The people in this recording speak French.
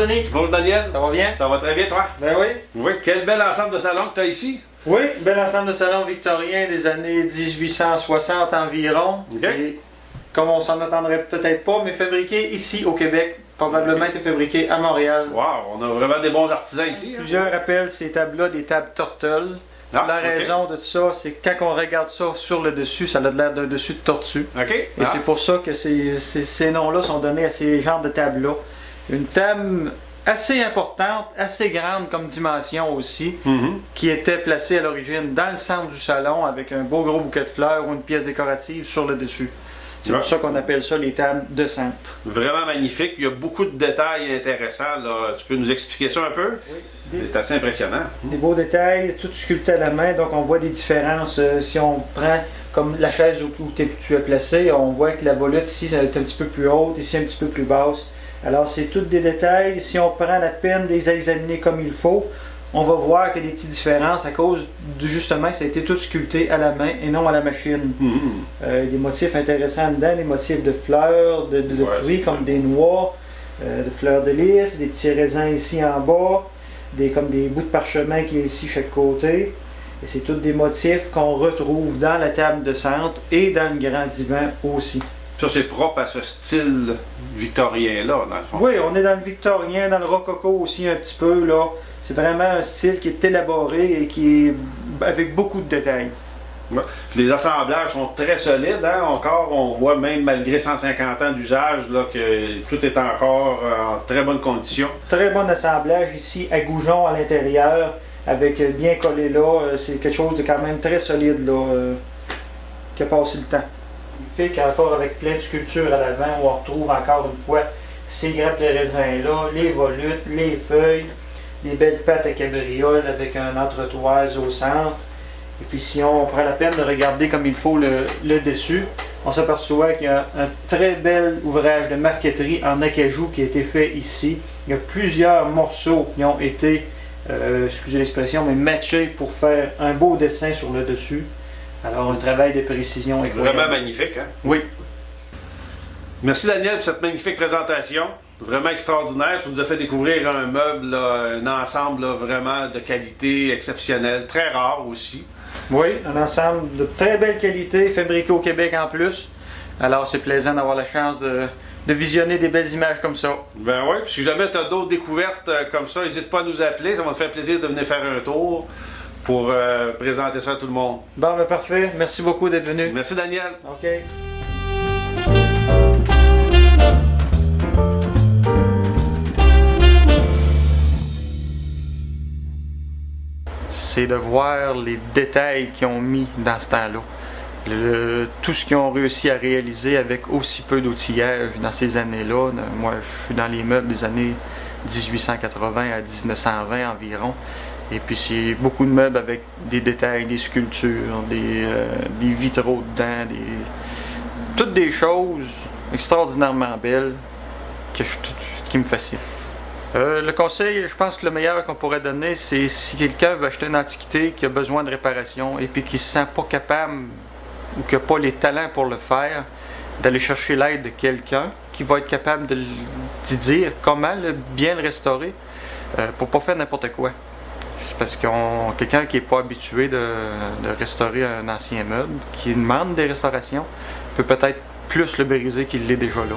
Denis. Bonjour Daniel. Ça va bien? Ça va très bien, toi? Ben oui. Oui. Quel bel ensemble de salons que tu as ici. Oui, bel ensemble de salons victoriens des années 1860 environ. OK. Et comme on s'en attendrait peut-être pas, mais fabriqué ici au Québec. Probablement été fabriqué à Montréal. Wow, on a vraiment des bons artisans ici. Hein? Plusieurs appellent ces tables-là des tables Turtle. Ah, la OK. raison de tout ça, c'est que quand on regarde ça sur le dessus, ça a l'air d'un dessus de tortue. OK. Et c'est pour ça que ces noms-là sont donnés à ces genres de tables-là. Une table assez importante, assez grande comme dimension aussi, qui était placée à l'origine dans le centre du salon avec un beau gros bouquet de fleurs ou une pièce décorative sur le dessus. C'est pour ça qu'on appelle ça les tables de centre. Vraiment magnifique. Il y a beaucoup de détails intéressants. Là. Tu peux nous expliquer ça un peu? Oui. C'est assez impressionnant. Des beaux détails, tout sculpté à la main, donc on voit des différences. Si on prend comme la chaise où tu es placé, on voit que la volute ici est un petit peu plus haute, ici un petit peu plus basse. Alors c'est tous des détails. Si on prend la peine de les examiner comme il faut, on va voir qu'il y a des petites différences à cause justement que ça a été tout sculpté à la main et non à la machine. Des motifs intéressants dedans, des motifs de fleurs, de fruits comme des noix, de fleurs de lys, des petits raisins ici en bas, comme des bouts de parchemin qui est ici chaque côté. Et c'est tous des motifs qu'on retrouve dans la table de centre et dans le grand divan aussi. Ça, c'est propre à ce style victorien-là, dans le fond. Oui, on est dans le victorien, dans le rococo aussi un petit peu, là. C'est vraiment un style qui est élaboré et qui est avec beaucoup de détails. Ouais. Puis les assemblages sont très solides. Hein? Encore, on voit même malgré 150 ans d'usage là, que tout est encore en très bonne condition. Très bon assemblage ici à Goujon à l'intérieur, avec bien collé là. C'est quelque chose de quand même très solide là, qui a passé le temps. Il fait qu'en rapport avec plein de sculptures à l'avant, où on retrouve encore une fois ces grappes de raisin là, les volutes, les feuilles, les belles pattes à cabriole avec un entretoise au centre. Et puis si on prend la peine de regarder comme il faut le dessus, on s'aperçoit qu'il y a un très bel ouvrage de marqueterie en acajou qui a été fait ici. Il y a plusieurs morceaux qui ont été, excusez l'expression, mais matchés pour faire un beau dessin sur le dessus. Alors un travail de précision incroyable. Vraiment magnifique. Hein? Oui. Merci Daniel pour cette magnifique présentation. Vraiment extraordinaire. Tu nous as fait découvrir un meuble, là, un ensemble là, vraiment de qualité exceptionnelle, très rare aussi. Oui, un ensemble de très belle qualité, fabriqué au Québec en plus. Alors c'est plaisant d'avoir la chance de visionner des belles images comme ça. Ben oui, puis si jamais tu as d'autres découvertes comme ça, n'hésite pas à nous appeler. Ça va te faire plaisir de venir faire un tour pour présenter ça à tout le monde. Bon, ben parfait. Merci beaucoup d'être venu. Merci Daniel. OK. C'est de voir les détails qu'ils ont mis dans ce temps-là. Tout ce qu'ils ont réussi à réaliser avec aussi peu d'outillage dans ces années-là. Moi, je suis dans les meubles des années 1880 à 1920 environ. Et puis c'est beaucoup de meubles avec des détails, des sculptures, des vitraux dedans, toutes des choses extraordinairement belles qui me fascinent. Le conseil, je pense que le meilleur qu'on pourrait donner, c'est si quelqu'un veut acheter une antiquité qui a besoin de réparation et puis qui ne se sent pas capable ou qui n'a pas les talents pour le faire, d'aller chercher l'aide de quelqu'un qui va être capable de dire comment bien le restaurer pour ne pas faire n'importe quoi. C'est parce que quelqu'un qui n'est pas habitué de restaurer un ancien meuble, qui demande des restaurations, peut peut-être plus le briser qu'il l'est déjà là.